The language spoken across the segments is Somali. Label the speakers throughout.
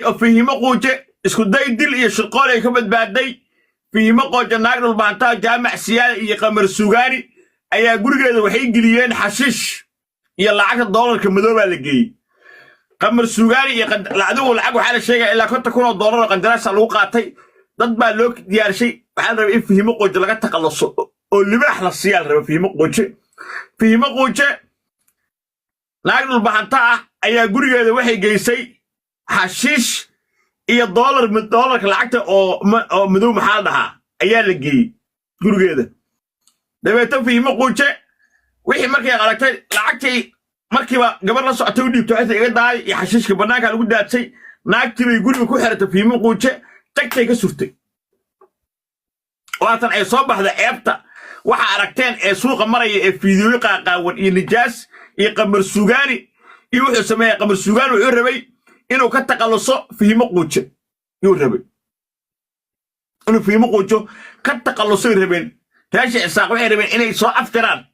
Speaker 1: فيهما قوجة اسكو داي دل إيه شقالة يكبد بعدي فيهما قوجة ناقل البانتا جامع سيادة إيه قمر السوغاني أيا قرقة وحي قليين حشيش يلا عقد الدولار كمدوبة لقي قمر السوغاني يقد العدو العقو حال الشيء إلا كنت تكون الدولار قندراس الوقاتي ضد ما لوك ديار شيء حال ربي فيهما قوجة لقد تقلص واللي ما أحلى السيال ربي فيهما قوجة ناقل البانتا أيا قرقة وحي قيسي حشيش iyo dollarka lacagta oo madow maxaa dhahaa ayaa la geeyay gurigeeda dabeeto fiimo quuje wixii markay qalagtay lacagtii markiiba gabar la socotay u dhiibtay inta iga daay iyo xashiishka banaanka lagu daadsay naagtii bay guriga ku xiratay fiimo quuje tagtay ka surtay waatan ay soo baxda ceebta waxa aragteen ee suuqa maraya ee fiidiyooyi qaaqaawan iyo nijaas iyo qamar suugaani iyo wuxuu sameeyay qamar suugaani wuxuu rabay إنه كتقلصه فيه مقوجة يوربين إنه فيه مقوجة كتقلصه يوربين تاشي إساق ويربين إنه يسوى أفتران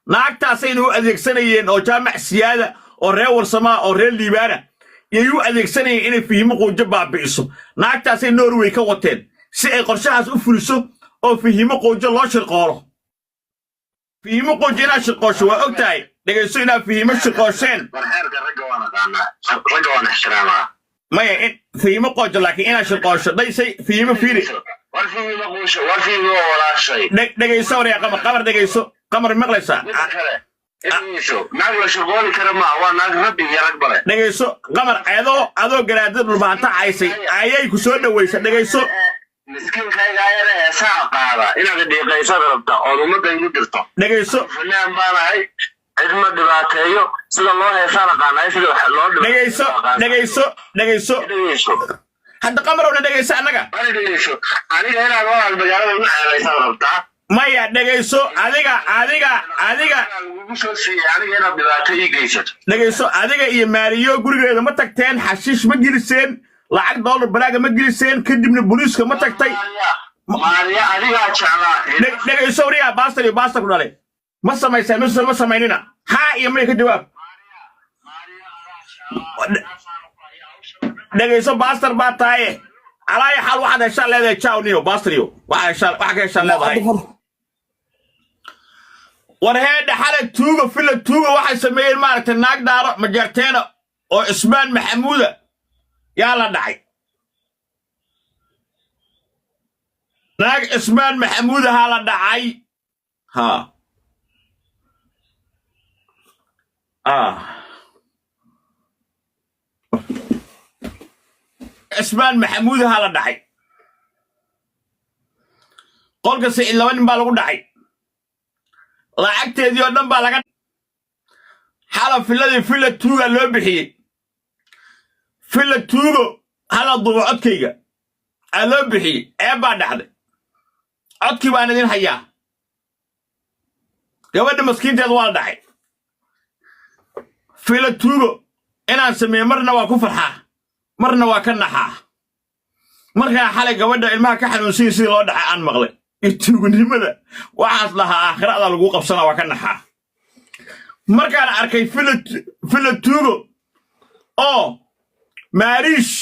Speaker 1: ناكتا سينه أذيك سنين أو جامع سيادة أو ريور سماء أو ريل ليبانا يو أذيك سنين إنه فيه مقوجة بابيسو ناكتا سين نوروي كواتين سيئي قرشاها سأفلسو أو فيه مقوجة الله شرقاله فيه مقوجة لا شرقاشه وأكتاي دقيسو إنا فيه مشرقاشين ما ين في مقوج لكن أنا شقاش دايسي في مفيري
Speaker 2: ورفي مقوش ورفي ولا شيء
Speaker 1: دقيسو يا قمر دقيسو قمر مغلسة
Speaker 2: إيشو نقول شغالي كرما وانا ربي يا رجبله
Speaker 1: دقيسو قمر عدو جراد بالبانتا عايسي عياي كسر ويش دقيسو
Speaker 2: مسكين كاي غير ساق هذا إنا قد يقيسو ربطة أو ما بين درته
Speaker 1: دقيسو
Speaker 2: فنان بانا إدم دبعتيو سيد الله يسارق عنا يسيد الله
Speaker 1: دقيسو حد قمر ولا دقيسو أناك
Speaker 2: أنا دقيسو أنا هنا أقول المجال من على يسارق
Speaker 1: ما يا دقيسو أديك
Speaker 2: أنا هنا دبعتي جيسة
Speaker 1: دقيسو أديك إيه ماريو قرية ما تكتين حشيش ما جلسين لعق دولار بلاقة ما جلسين كدي من البوليس كم تكتين
Speaker 2: ماريا أديك أشعلا
Speaker 1: دقيسو ريا باستر كنالي ما سمعي ما سمعيننا ها يملك الجواب دقيسو باستر باتاي على أي حال واحد إن شاء الله هذا تشاو نيو باستريو واحد إن شاء الله هاي ورهاد حالة توجو في التوجو واحد سميه مارت الناق دار مجرتين أو اسمان محمودة يلا دعي ناق اسمان محمودة هلا دعي ها اسمان محمود هلا دحي قولك سي لبن با لو دحي lacagteedii oo dhan baa laga xala filla tuuga loo bixiyay filla tuugo hala duubo codkayga aa loo bixiyay ee baa dhacday codkii baan idin hayaa gabadha maskiinteed waa la dhacay filla tuugo inaan sameeyo marna waa ku farxaa marna waa ka naxaa markaa xalay gabadha ilmaha ka xanuunsan sidii loo dhacay aan maqlay tuugnimada waxaas lahaa aakhirada lagu qabsanaa waa ka naxaa markaan arkay filla tuugo oo maariish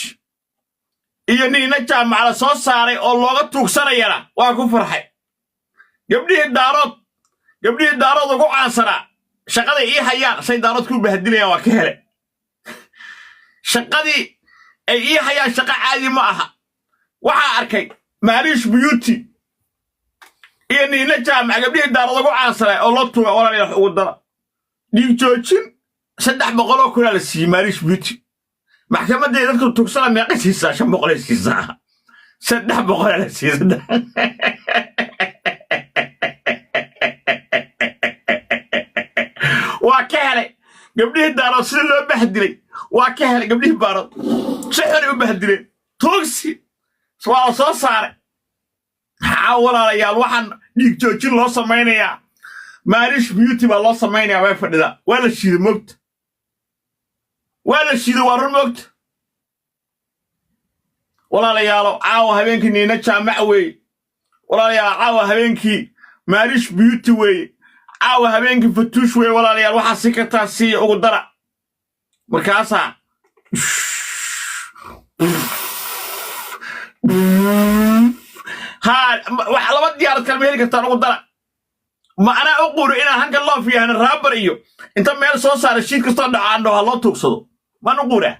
Speaker 1: iyo niina jaamacada soo saaray oo looga tuugsanayana waa ku farxay gabdhihii daarood ugu caansanaa shaqaday ii hayaan say daarood ku bahadilayaan waa ka hele shaqadii ay ii hayaan shaqo caadi ma aha waxaa arkay maariish beauty iyo niina jaamaca gabdhihii daarood ugu caansanaa oo loo tuuga walaalayaal ugu dara dhiig joojin 300 kun la siiyey maariish beauty maxkamadda dadku tuugsana meeqa siisaa 500 siisaa 300 la siisaa waa ka helay gabdhihii daarood sida loo bahdilay waa ka helay gabdhihii daarood si xor u bahdileen tuugsi waa soo saaray walaalayaal waxaan dhiig joojin loo samaynayaa maariish beauty baa loo samaynayaa way fadhidaa waa la shiiday moogta waa run moogta walaalayaalo caawa habeenkii niina jaamac weeye walaalayaal caawa habeenkii maariish beauty weeye caawa habeenkii fatuush weeye walaalayaal waxaa si kartaa siiya ugu dara markaasaa ها وحلوات ديارة كلمة كتر ودنا ما أنا أقول إن هنك الله فيها أنا رابر إيو أنت ميل صار الشيء كستان عنده الله تقصده ما نقوله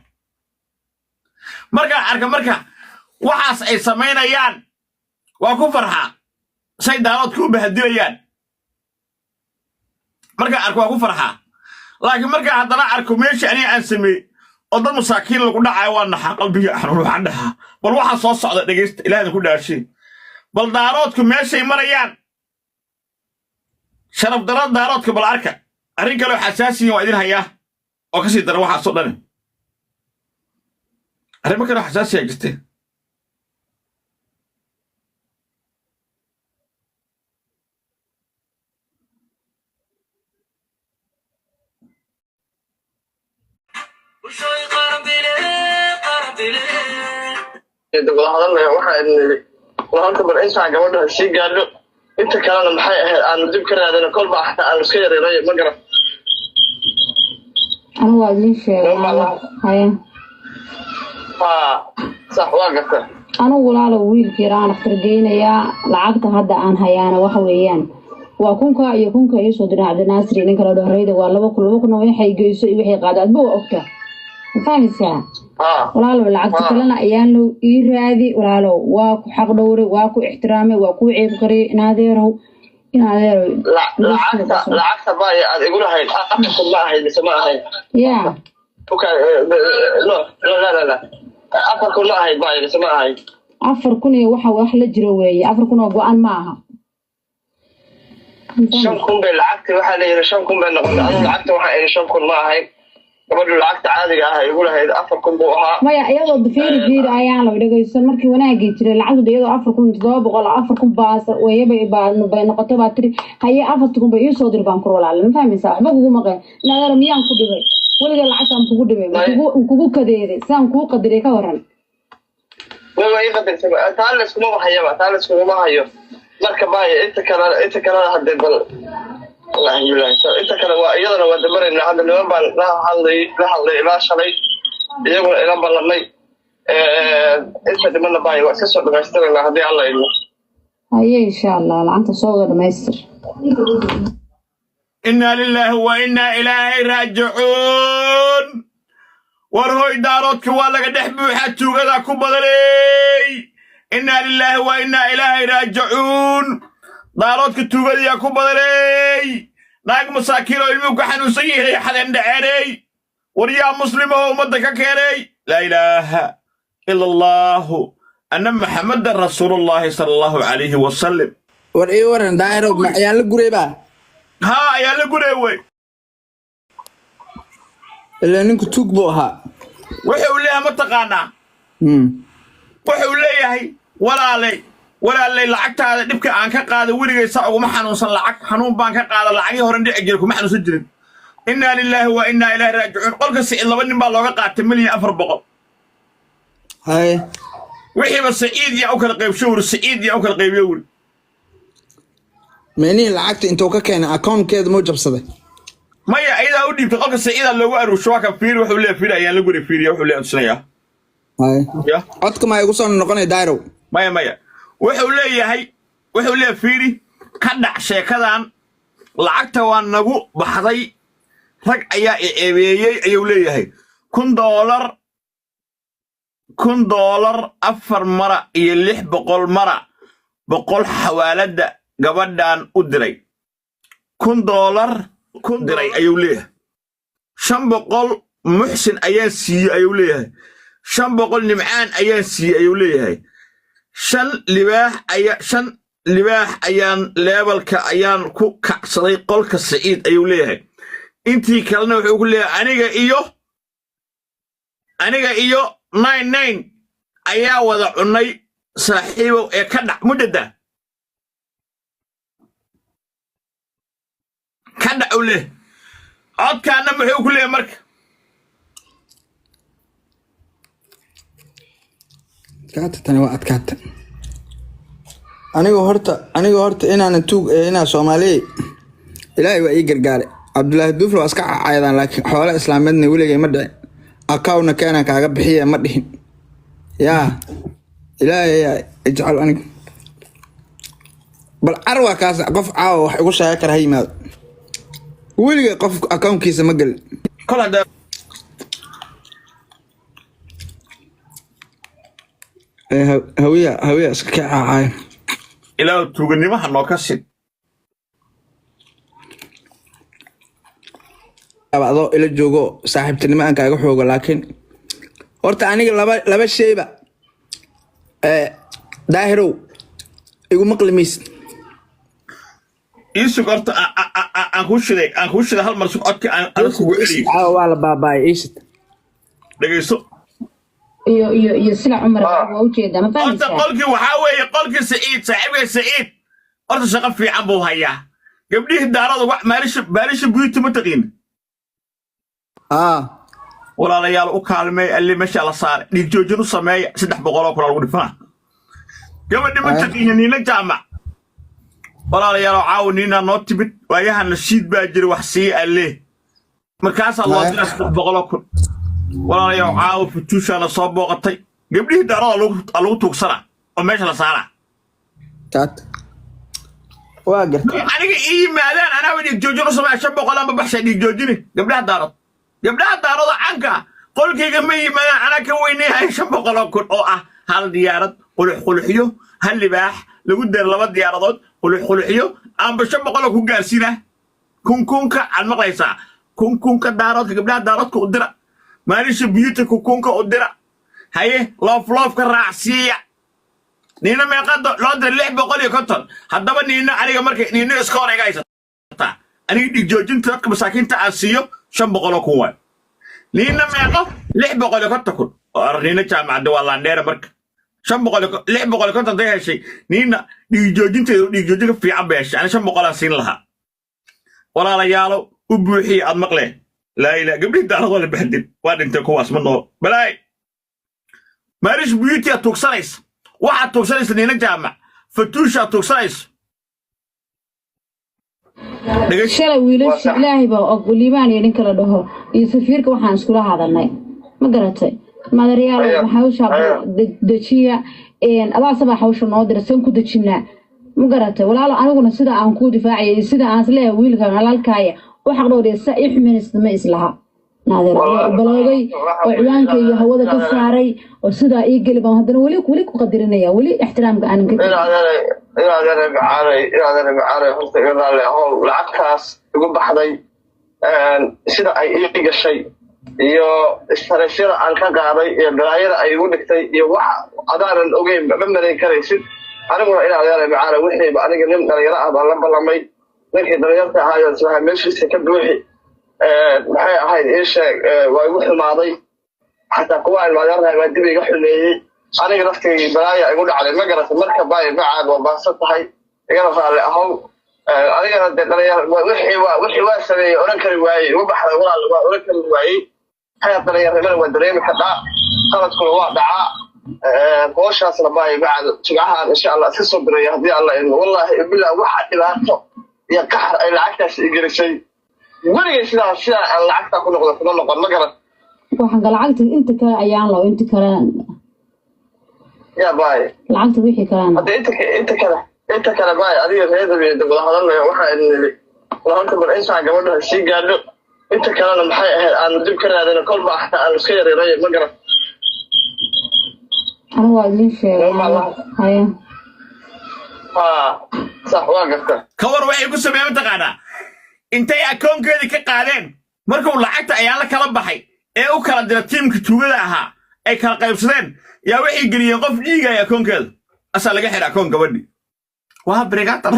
Speaker 1: مركا وحاس أي سمينا يان وأكون فرحة سيد دارات كوب بهديه يان مركا أركو أكون فرحة لكن مركا هذا أركو ماشي أنا أنسمي أضل مساكين اللي كنا عيوان حق قلبي إحنا عندها بل واحد صوص على دقيست إلى كل شيء بل داراتكم ماشي مريان شرف داراتكم بالعركة أريك لو حساسي وعدين هياه وكسي ترى واحد صدقني أريك ما كانوا حساسي يا جستي
Speaker 2: وهانت بالإنس على جوده الشيء قال له أنت كلام محي أنا دب كره هذا كل ما حتى أنا سكير رأي ما قرأ.
Speaker 3: أنا واجد شيء. هاي.
Speaker 2: صح واقفة.
Speaker 3: أنا ولا لو ويل كيران اخترجينا يا لعقت هذا عن هيانا وحويان. وأكون كيسودنا عبد الناصر إنك لو دهريد والله كنا ويحيى جيسو ويحيى قاعد بو أكتر. فاهم الساعة. ولا لو لعقت كلنا أيام لو إيرادي ولا لو واكو حق دوري واكو احترامي واكو عيب قري ناديره ناديره.
Speaker 2: لعقت باي يقولوا هاي أفكر ما هاي بسماها هاي.
Speaker 3: يا.
Speaker 2: أوكي لا أفكر ما هاي باي بسماها هاي.
Speaker 3: أفكرني وحلا جروي أفكرنا وقان معها.
Speaker 2: شنكم بالعقد وحلا شنكم بالنقد أنا العقد وحلا شنكم ما هاي. قبل العقد عادي يقول هاي أفركم بوها
Speaker 3: ما يلا دفير أيام لو دقيقة مركي وناجي ترى العقد يلا أفركم تضاب ولا أفركم باس ويبي بين نقطة تري هي أفركم بيصدر بانكرول على ما فاهم صح بقول ما قال لا لا ميان كده ولا العقد أم كده كوكو كده سام كوكو قدر يكورن
Speaker 2: ما يقدر تعال اسمه ما هي تعال اسمه ما هي مركب باي أنت كلا هذا بل الله يجزاك أنت كلا وأيضا ودمر إن هذا اليوم لا حظي لا شلي يقول إلى بالله أنت دمنا باي وأساسا بنستر هذه الله يجزاك
Speaker 3: هي إن شاء الله لعنت صوغ ما يستر
Speaker 1: إنا لله وإنا إليه راجعون ورهوي دارتك ولا قد يحبوا حتى وكذا كبدلي إنا لله وإنا إليه راجعون دارتك توغدي يا كبدلي ناق مساكين ويلمك حنوسيه حدن دعيري وريا مسلمه ومدك كيري لا إله إلا الله أن محمد رسول الله صلى الله عليه وسلم
Speaker 4: ورن دايرو ما يان لغريبا
Speaker 1: ها يان لغريوي
Speaker 4: إلا نينكو توق بوها
Speaker 1: wuxuu leeyahay ma taqaanaa wuxuu leeyahay walaalay lacagtaada dhibka aan ka qaado weligaysa uguma xanuunsan lacag xanuun baan ka qaada lacagii hore dhici jiray kuma xanuunsan jirin inna lillahi wa inna ilayhi raaji'uun qolka si laba nin baa looga qaatay $1,400,000
Speaker 4: hay
Speaker 1: wixii ba Saciid iyo kala qaybsho Saciid iyo kala qaybiyo wuri
Speaker 4: meeni lacagta intuu ka keenay account-keeda ma jabsaday
Speaker 1: maya ayda u dhiibtay qolka Saciid loogu aruusho waa ka fiir wuxuu leeyahay fiir ayaan la guri fiir wuxuu leeyahay tusnaya
Speaker 4: hay
Speaker 1: ya
Speaker 4: codka ma igu soo noqonay daayro
Speaker 1: maya wuxuu leeyahay fiiri ka dhac sheekadan lacagta waa nagu baxday rag ayaa eebeeyay ayuu leeyahay $1,000 afar mara iyo 600 mara 100 xawaalada gabadhan u diray $1,000 diray ayuu leeyahay 500 muxsin ayaa siiyay ayuu leeyahay 500 nimcaan ayaa siiyay ayuu leeyahay 5 libaax ayaan levelka ayaan ku kacsaday qolka Saciid ayuu leeyahay intii kalena wuxuu ku leeyahay aniga iyo 99 ayaa wada cunay saaxiibow ee ka dhac mudada ka dhac u leh codkaana muxuu ku leeyahay marka
Speaker 4: kaatana waa adkaata aniga horta inaan tuug inaa Soomaaliye ilaahay waa ii gargaare Cabdullaahi Duflo aska caayadaan laakiin xoolo islaameedna wiligeey ma dhicin account-na keenan kaaga bixiye ma dhihin يا إلهي اجعل أنا بل أروى كاس قف عاو وحقول شاكر هاي ما ولي قف أكون كيس مقل
Speaker 1: كل هذا
Speaker 4: هوية سكاعة عاي
Speaker 1: إلى توجني ما هنوكسد
Speaker 4: بعضو إلى جوجو صاحبتني ما أنك أروح لكن horta aniga laba shayba daahiro igu maqlimis
Speaker 1: isu qorta aan ku shiday hal mar soo codka aan kugu celiyo
Speaker 4: waa la baabay isid
Speaker 1: dhageyso
Speaker 3: iyo sila Umar waa u jeedaa ma
Speaker 1: horta
Speaker 3: fahmaysaa
Speaker 1: qolkii waxa weeye qolkii Saciid saaxiibka Saciid horta shaqo fiican buu hayaa gabdhihii daarada wax maalisha buuti ma taqin walaalayaal u kaalmay alli meesha la saaray dhig joojin u sameeya 300 kun lagu dhifana gabadhi ma taqinina jaamac walaalayaal caawinina noo tibid waayahan la shiid baa jira wax sii alle markaas loo diray 300 kun walaalayaal caaw futusha la soo booqatay gabdhihii daarada lagu tuugsana oo meesha la saaraa
Speaker 4: tat waa gartay
Speaker 1: aniga iimaadaan ana wadi joojin u sameeya 500 ama baxshay dhig joojin gabdhaha daarada canka qolkayga ma yimaadaan ana ka weynahay 500 kun oo ah hal diyaarad qulxyo hal libaax lagu dar laba diyaaradood qulxyo aan 500 ku gaarsiina kunka aan maqlaysaa kunka daaradka gabdhaha daaradka u dira maalisha biyuta kunka u dira haye loof ka raacsiya nina meeqado loo dir 650 haddaba nina aniga markay nina iska horeegaysa aniga dhig joojinta dadka masaakiinta aan siiyo 500 kun waay nina meeqo 650 kun arnina jaamacada waa laandheera marka 650 day heshay nina dhig joojinta fiican beeshay ana 500 aan siin lahaa walaalayaalo u buuxii aad maqle laa ilaa gabdhii daarado la bahdin waa dhintay kuwaas ma nool balaay maarish beauty tuugsanaysa waxa tuugsanaysa nina jaamac fatusha tuugsanaysa
Speaker 3: shalay wiilasha ilaahay baa og liibaan iyo ninka la dhaho iyo safiirka waxaan iskula hadalnay ma garatay madariyaal hawsha dajiya adaa sabaa hawsha noo dirsan ku dajinaa ma garatay walaalo aniguna sida aan ku difaacay sida aan isleeyahay wiilka halaalkaaya waxa dhowreysa ixminis ma islaha naadir balogay oo ciwaanka iyo hawada ka saaray oo sida ay galbaan hadana wali ku qadirinaya wali ixtiraamka aan ka
Speaker 2: إلى معاري هرت إلى هول العكاس يقول بحضي سيدا أي شيء يو استرسل عن كقاضي بلاير أي ودك يو واحد أدار الأوجين بمن كريسين أنا أقول إلى معاري وحي بأنا جنم دريرة هذا لما لكن دريرة هاي اسمها مش سكب وحي هاي إيش ويروح الماضي حتى قوى المدار هاي ما تبي يحلي أنا قرأت بلاير أقول على المجرى المركب باي بعد وبسط هاي يقرأ على هو أنا قرأت دريرة وحي واسري أورنكر واي وبحر ولا أورنكر واي هاي دريرة من ودريم حتى خلص كل واحد دعاء قوش أصلا باي بعد شجعها إن شاء الله تسوق دريرة هذه الله إنه والله بالله واحد إلى يا كحر العكس يجري شيء ولي سلا العكس كنا نقول ما قرأت
Speaker 3: waxaan galacagta inta kale ayaan loo inta kale
Speaker 2: يا باي
Speaker 3: lacagta wixii kale
Speaker 2: هذا انت كلا باي adiga reedada wada hadalnayo waxa in laanta bar inta gabadha si gaadho inta kala maxay ahayd aan dib ka raadina kolba aan iska yareeyo ma garan
Speaker 3: ana waa idin sheegay haya
Speaker 2: صح واقفك
Speaker 1: kawar waxay ku sameeyeen taqaana intay akoonkeedii ka qaadeen markuu lacagta ayaa la kala baxay ee u kala diray tiimka tuugada ahaa ay kala qaybsadeen yaa waxay geliyeen qof dhiigaya akoonkeeda asaa laga xiraa akoon gabadhi waa brigata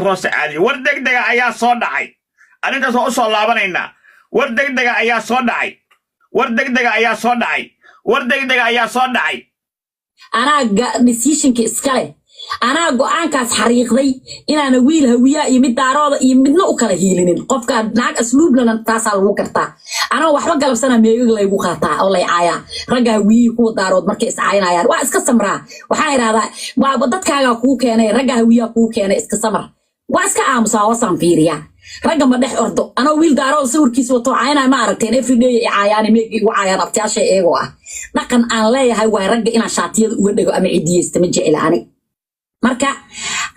Speaker 1: roose caadi war degdega ayaa soo dhacay arintaas oo soo laabanaynaa war degdega ayaa soo dhacay
Speaker 5: anaa decisionka iskale anaa go'aankaas xariiqday inaana wiil hawiyaa iyo mid daarooda iyo midna u kala hiilinin qofka naag asluublana taasaa lagu kartaa anaa waxba galabsana meegag laygu qaataa oo lay caayaa ragga hawiyihii kuwa daarood markay iscaynayaan waa iska samraa waxaan idhahdaa waa dadkaagaa kuu keenay ragga hawiyaa kuu keenay iska samar waa iska aamusaa wasaan fiiriyaa ragga ma dhex ordo anoo wiil daaroo sawirkiisa wato caayna ma aragteen everyday caayaan meeg igu caayaan abtiyaasha eego ah dhaqan aan leeyahay waa ragga inaan shaatiyada uga dhigo ama cidiyeysta ma jecelaani marka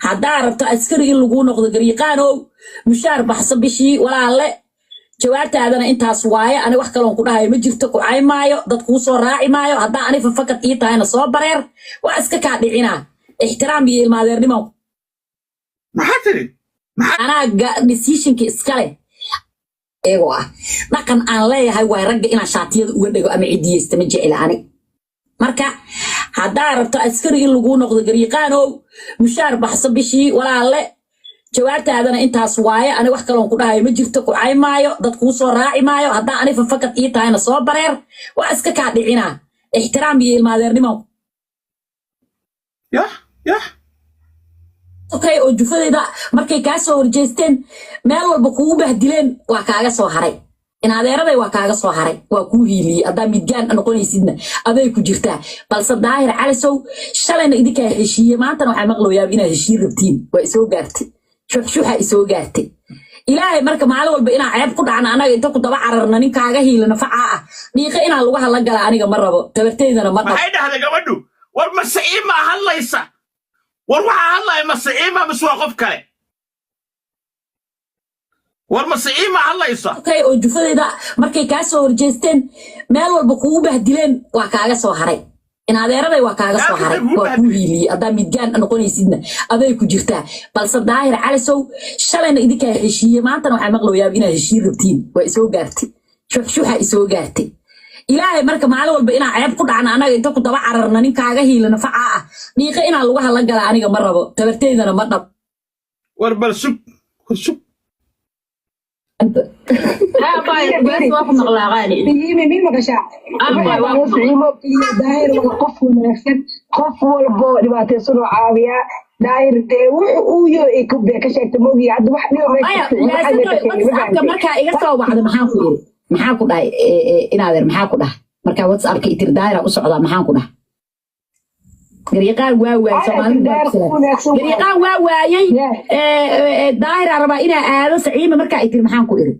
Speaker 5: haddaa rabto askari in lagu noqdo gariiqaanow mushaar baxso bishii walaalle jawaabtaadana intaas waaye ani wax kaloon ku dhahayo ma jirto ku caay maayo dad kuu soo raaci maayo haddaa ani fakad ii tahayna soo bareer waa iska kaa dhicinaa ixtiraam iyo ilmaadeernimo
Speaker 1: maxaa tiri
Speaker 5: anaa decisionka iskale eego ah dhaqan aan leeyahay waa ragga inaan shaatiyada uga dhigo ama cidiyeysta ma jecelaani marka haddaa rabto askari in lagu noqdo gariiqaanow mushaar baxso bishii walaalle jawaabtaadana intaas waaye ani wax kaloon ku dhahayo ma jirto ku caay maayo dad kuu soo raaci maayo haddaa ani fakad ii tahayna soo bareer waa iska kaa dhicinaa ixtiraam iyo ilmaadeernimo
Speaker 1: yah
Speaker 5: okay oo jufadayda markay kaa soo horjeesteen meel walba kugu bahdileen waa kaaga soo haray in adeeraday waa kaaga soo haray waa kuu hiiliyey haddaa midgaan noqonaysidna aday ku jirtaa balse daahir calisow shalayna idinkaa heshiiye maantana waxaa maqlooyaaba inaad heshiin rabtiin waa isoo gaartay shuxshuxa isoo gaartay ilaahay marka maalin walba inaa ceeb ku dhacna anaga inta ku daba cararna nin kaaga hiila nafacaa ah dhiiqa inaan lagu hadla gala aniga ma rabo tabarteydana ma qabo
Speaker 1: maxay dhahday gabadhu war masiimaa hadlaysa war waxaa hadlaya masiimaa mise waa qof kale war masiimaa hadlaysa
Speaker 5: okay oo jufadayda markay kaa soo horjeesteen meel walba kugu bahdileen waa kaaga soo haray in adeeraday waa kaaga soo haray waa kuu hiiliyey haddaa midgaan noqonaysidna aday ku jirtaa balse daahir calisow shalayna idinkaa heshiiye maantana waxaa maqlooyaaba inaad heshiin rabtiin waa isoo gaartay shuxshuxa isoo gaartay ilaahay marka maalin walba inaa ceeb ku dhacna anaga inta ku daba cararna nin kaaga hiila nafacaa ah dhiiqa inaan lagu hadla gala aniga ma rabo tabarteydana ma dhab
Speaker 1: war bal sug
Speaker 6: qof walbo dhibaataysan oo caawiya daahir dee uu yo ka sheegta mogi hadda wax
Speaker 5: markaa iga soo baxda maxaan ku iri maxaa ku dhahay inaadeer maxaa ku dhahay markaa whatsappka itir daahira u socdaa maxaan ku dhahay gariiqaan waa waayey gariiqaan waa waayey daahira rabaa inaa aado saciima markaa itir maxaan ku iri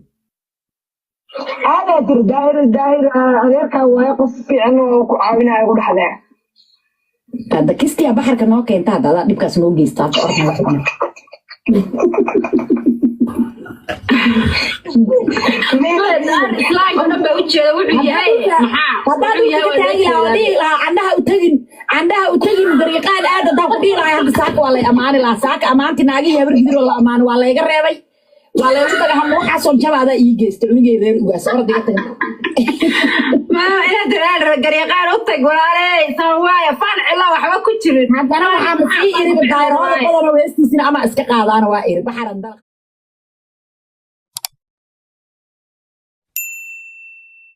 Speaker 6: aadaa tiri daahir adeerkaa waaye qof fiican oo ku caawinaya ku dhexdaa
Speaker 5: hadda kistiya baxarka noo keenta hadda adaa dhibkaas noo geystaa candhaha u tegin gariiqaan aad haddaan ku dhihi lahay hadda saaka waa lay ammaani lahaa saaka ammaanti naagihii habar gidiroo la ammaani waa layga reebay waa laygu taga hamma waxaasoo jabaadaa ii geysta cunigay reer ugaas ordiga taga
Speaker 7: gariiqaan u tag walaaley sawaaya faan cila waxba ku jirin
Speaker 5: haddana waxaa masii iri daayirooda badanoo heestiisina ama iska qaadaana waa iri baxaran dal